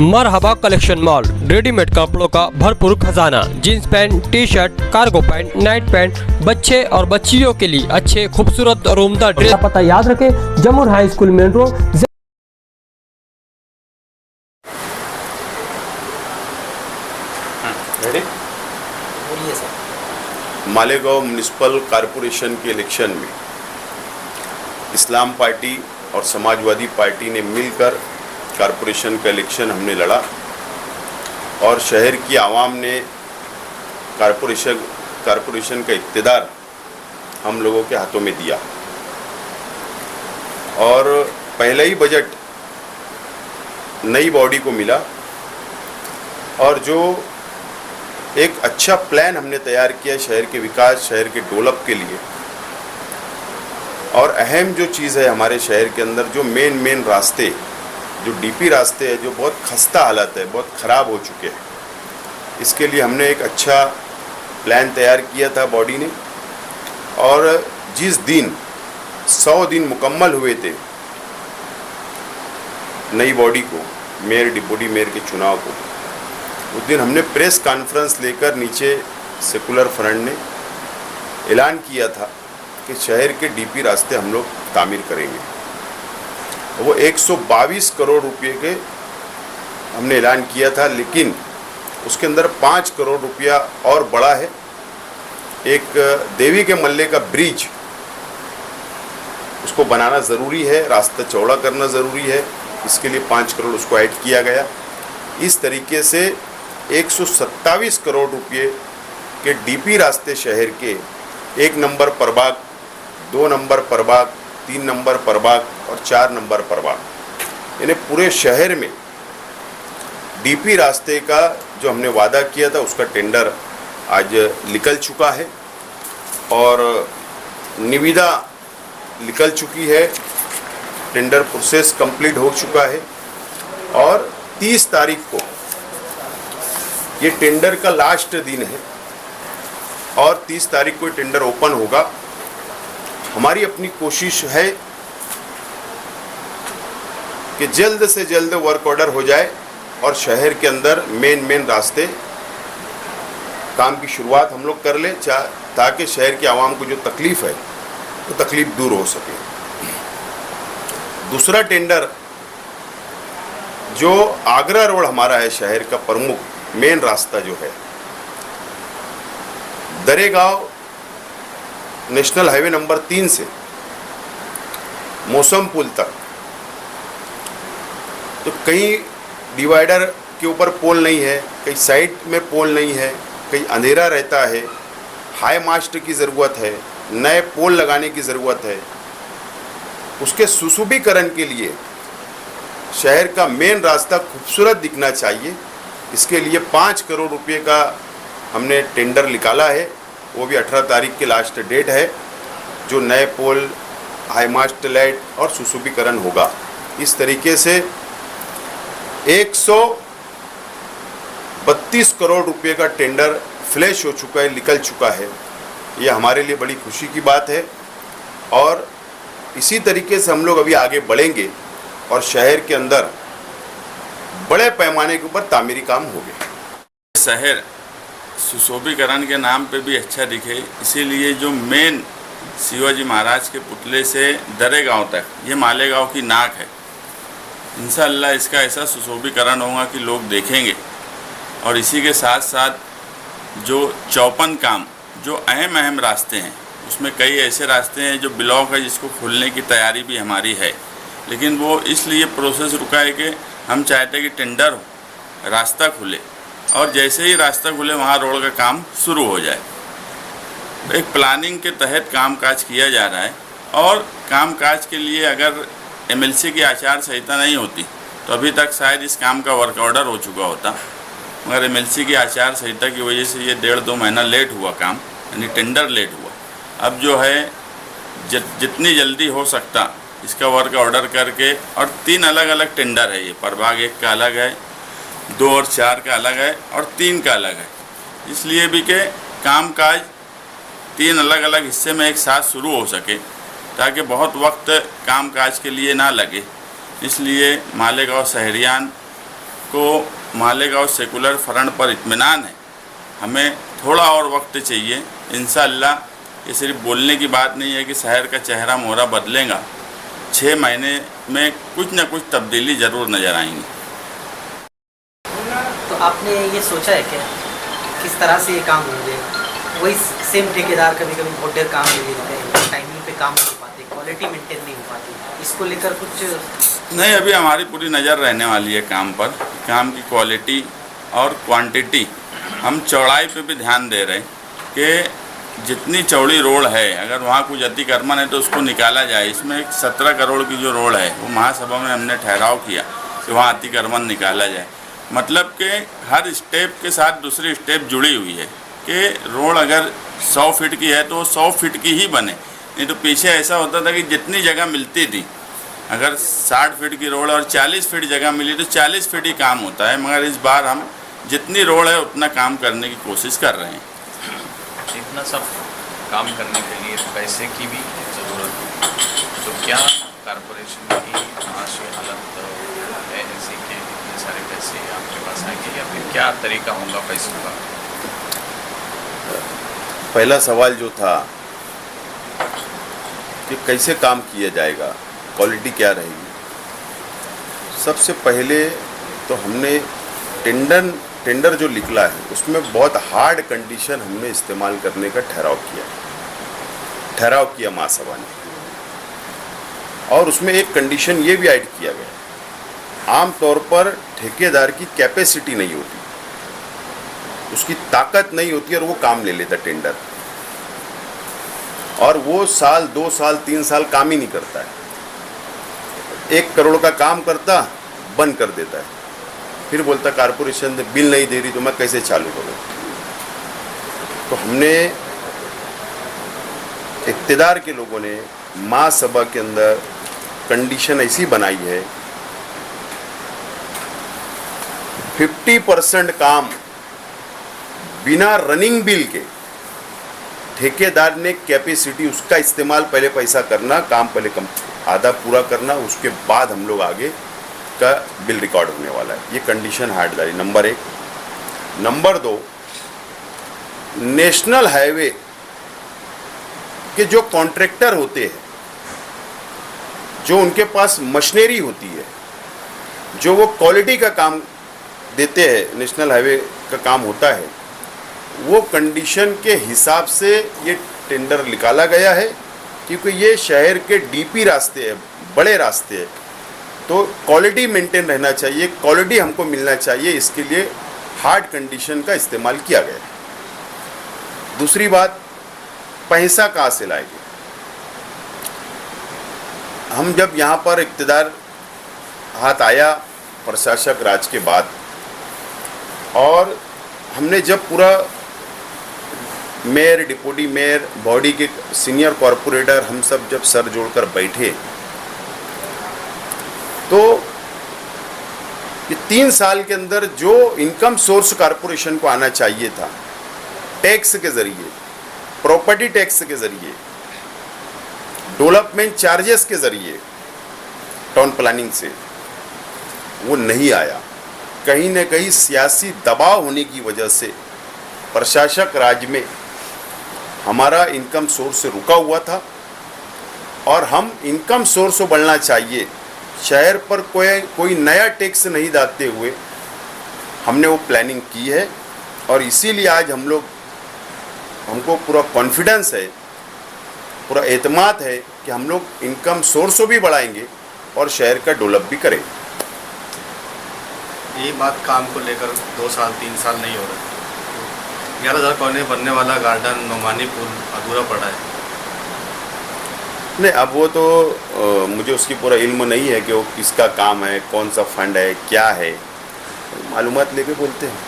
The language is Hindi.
मरहबा कलेक्शन मॉल, रेडीमेड कपड़ों का भरपूर खजाना। Jeans pant, T shirt, cargo pant, night pant, बच्चे और बच्चियों के लिए अच्छे खूबसूरत और उम्दा ड्रेस। पता याद रखें, Jamur high school main road. Malegaon municipal corporation के इलेक्शन में इस्लाम पार्टी और समाजवादी पार्टी ने मिलकर कॉरपोरेशन का इलेक्शन हमने लड़ा और शहर की आवाम ने कॉरपोरेशन का इक़्तिदार हम लोगों के हाथों में दिया। और पहला ही बजट नई बॉडी को मिला और जो एक अच्छा प्लान हमने तैयार किया शहर के विकास, शहर के डेवलप के लिए। और अहम जो चीज़ है हमारे शहर के अंदर, जो मेन रास्ते, जो डीपी रास्ते हैं, जो बहुत खस्ता हालत है, बहुत ख़राब हो चुके हैं, इसके लिए हमने एक अच्छा प्लान तैयार किया था बॉडी ने। और जिस दिन 100 दिन मुकम्मल हुए थे नई बॉडी को, मेयर डिप्टी मेयर के चुनाव को, उस दिन हमने प्रेस कॉन्फ्रेंस लेकर नीचे सेकुलर फ्रंट ने ऐलान किया था कि शहर के डीपी रास्ते हम लोग तामीर करेंगे। वो 122 करोड़ रुपए के हमने ऐलान किया था, लेकिन उसके अंदर 5 करोड़ रुपया और बड़ा है। एक देवी के मल्ले का ब्रिज, उसको बनाना ज़रूरी है, रास्ता चौड़ा करना ज़रूरी है, इसके लिए 5 करोड़ उसको ऐड किया गया। इस तरीके से 127 करोड़ रुपये के डीपी रास्ते शहर के 1 नंबर प्रभाग, 2 नंबर प्रभाग, 3 नंबर प्रभाग और 4 नंबर प्रभाग, यानी पूरे शहर में डीपी रास्ते का जो हमने वादा किया था उसका टेंडर आज निकल चुका है और निविदा निकल चुकी है, टेंडर प्रोसेस कंप्लीट हो चुका है। और 30 तारीख को ये टेंडर का लास्ट दिन है और 30 तारीख को टेंडर ओपन होगा। हमारी अपनी कोशिश है कि जल्द से जल्द वर्क ऑर्डर हो जाए और शहर के अंदर मेन रास्ते काम की शुरुआत हम लोग कर लें, ताकि शहर की आवाम को जो तकलीफ़ है वो तकलीफ़ दूर हो सके। दूसरा टेंडर जो आगरा रोड हमारा है, शहर का प्रमुख मेन रास्ता जो है दरेगांव नेशनल हाईवे नंबर 3 से मौसम पुल तक, तो कई डिवाइडर के ऊपर पोल नहीं है, कई साइड में पोल नहीं है, कई अंधेरा रहता है, हाई मास्ट की ज़रूरत है, नए पोल लगाने की ज़रूरत है। उसके सुशोभीकरण के लिए शहर का मेन रास्ता खूबसूरत दिखना चाहिए, इसके लिए 5 करोड़ रुपए का हमने टेंडर निकाला है। वो भी 18 तारीख की लास्ट डेट है, जो नए पोल, हाई मास्ट लाइट और सुशोभीकरण होगा। इस तरीके से 132 करोड़ रुपए का टेंडर फ्लैश हो चुका है, निकल चुका है। ये हमारे लिए बड़ी खुशी की बात है और इसी तरीके से हम लोग अभी आगे बढ़ेंगे और शहर के अंदर बड़े पैमाने के ऊपर तामीरी काम हो गए। शहर सुशोभीकरण के नाम पे भी अच्छा दिखे, इसीलिए जो मेन शिवाजी महाराज के पुतले से दरेगांव तक, ये मालेगांव की नाक है, इंशाअल्लाह इसका ऐसा सुशोभीकरण होगा कि लोग देखेंगे। और इसी के साथ साथ जो 54 काम, जो अहम रास्ते हैं, उसमें कई ऐसे रास्ते हैं जो ब्लॉक है, जिसको खुलने की तैयारी भी हमारी है, लेकिन वो इसलिए प्रोसेस रुका है कि हम चाहते हैं कि टेंडर हो, रास्ता खुले और जैसे ही रास्ता खुले वहाँ रोड का काम शुरू हो जाए। एक प्लानिंग के तहत कामकाज किया जा रहा है और कामकाज के लिए अगर एमएलसी की आचार संहिता नहीं होती तो अभी तक शायद इस काम का वर्क ऑर्डर हो चुका होता, मगर एमएलसी की आचार संहिता की वजह से ये 1.5-2 महीना लेट हुआ काम, यानी टेंडर लेट हुआ। अब जो है जितनी जल्दी हो सकता इसका वर्क ऑर्डर करके, और 3 अलग टेंडर है ये, प्रभाग 1 का अलग है, 2 और 4 का अलग है और 3 का अलग है, इसलिए भी कि कामकाज 3 अलग हिस्से में एक साथ शुरू हो सके, ताकि बहुत वक्त कामकाज के लिए ना लगे। इसलिए मालेगांव शहरियान को मालेगांव सेकुलर फ्रंट पर इत्मीनान है। हमें थोड़ा और वक्त चाहिए। इंशाअल्लाह ये सिर्फ बोलने की बात नहीं है कि शहर का चेहरा मोहरा बदलेगा। 6 महीने में कुछ न कुछ तब्दीली ज़रूर नज़र आएंगी। तो आपने ये सोचा है क्या किस तरह से ये काम होंगे? वही सेम ठेकेदार कभी कभी बहुत देर काम ले लेते हैं, टाइमिंग पे काम नहीं हो पाते, क्वालिटी मेंटेन नहीं हो पाती, इसको लेकर कुछ नहीं, अभी हमारी पूरी नज़र रहने वाली है काम पर, काम की क्वालिटी और क्वांटिटी। हम चौड़ाई पे भी ध्यान दे रहे हैं कि जितनी चौड़ी रोड है, अगर वहाँ कुछ अतिक्रमण है तो उसको निकाला जाए। इसमें एक 17 करोड़ की जो रोड है वो महासभा में हमने ठहराव किया कि वहाँ अतिक्रमण निकाला जाए। मतलब कि हर स्टेप के साथ दूसरी स्टेप जुड़ी हुई है कि रोड अगर 100 फीट की है तो वो 100 फीट की ही बने। नहीं तो पीछे ऐसा होता था कि जितनी जगह मिलती थी, अगर 60 फीट की रोड और 40 फीट जगह मिली तो 40 फीट ही काम होता है। मगर इस बार हम जितनी रोड है उतना काम करने की कोशिश कर रहे हैं। इतना सब काम करने के लिए पैसे की भी ज़रूरत है, तो क्या कॉरपोरेशन की माशी हालत है ऐसी कि इतने सारे पैसे आपके पास आएंगे, या फिर क्या तरीका होगा पैसों का? पहला सवाल जो था कि कैसे काम किया जाएगा, क्वालिटी क्या रहेगी। सबसे पहले तो हमने टेंडर जो निकला है उसमें बहुत हार्ड कंडीशन हमने इस्तेमाल करने का ठहराव किया महासभा ने, और उसमें एक कंडीशन ये भी ऐड किया गया, आमतौर पर ठेकेदार की कैपेसिटी नहीं होती, उसकी ताकत नहीं होती और वो काम ले लेता टेंडर, और वो साल 2 साल 3 साल काम ही नहीं करता है। 1 करोड़ का काम करता, बंद कर देता है, फिर बोलता कारपोरेशन बिल नहीं दे रही तो मैं कैसे चालू करूँ। तो हमने इक़्तिदार के लोगों ने महासभा के अंदर कंडीशन ऐसी बनाई है, 50% काम बिना रनिंग बिल के ठेकेदार ने कैपेसिटी उसका इस्तेमाल पहले पैसा करना, काम पहले कम आधा पूरा करना, उसके बाद हम लोग आगे का बिल रिकॉर्ड होने वाला है। ये कंडीशन हार्ड डाली, नंबर 1। नंबर 2, नेशनल हाईवे के जो कॉन्ट्रैक्टर होते हैं, जो उनके पास मशीनरी होती है, जो वो क्वालिटी का काम देते हैं, नेशनल हाईवे का काम होता है, वो कंडीशन के हिसाब से ये टेंडर निकाला गया है, क्योंकि ये शहर के डीपी रास्ते हैं, बड़े रास्ते हैं, तो क्वालिटी मेंटेन रहना चाहिए, क्वालिटी हमको मिलना चाहिए, इसके लिए हार्ड कंडीशन का इस्तेमाल किया गया है। दूसरी बात, पैसा कहाँ से लाएंगे? हम जब यहाँ पर इक़्तिदार हाथ आया प्रशासक राज के बाद, और हमने जब पूरा मेयर, डिप्टी मेयर, बॉडी के सीनियर कॉरपोरेटर हम सब जब सर जोड़कर बैठे, तो ये 3 साल के अंदर जो इनकम सोर्स कॉरपोरेशन को आना चाहिए था, टैक्स के ज़रिए, प्रॉपर्टी टैक्स के ज़रिए, डेवलपमेंट चार्जेस के ज़रिए, टाउन प्लानिंग से, वो नहीं आया। कहीं न कहीं सियासी दबाव होने की वजह से प्रशासक राज में हमारा इनकम सोर्स रुका हुआ था, और हम इनकम सोर्स को बढ़ना चाहिए, शहर पर कोई नया टैक्स नहीं डालते हुए हमने वो प्लानिंग की है। और इसीलिए आज हमको पूरा कॉन्फिडेंस है, पूरा एतमाद है कि हम लोग इनकम सोर्स को भी बढ़ाएंगे और शहर का डेवलप भी करेंगे। ये बात काम को लेकर 2 साल 3 साल नहीं हो रहा। 11,000 कॉलोनी बनने वाला गार्डन नोमानी पुल अधूरा पड़ा है। नहीं, अब वो तो मुझे उसकी पूरा इल्म नहीं है कि वो किसका काम है, कौन सा फंड है, क्या है, मालूमात लेके बोलते हैं।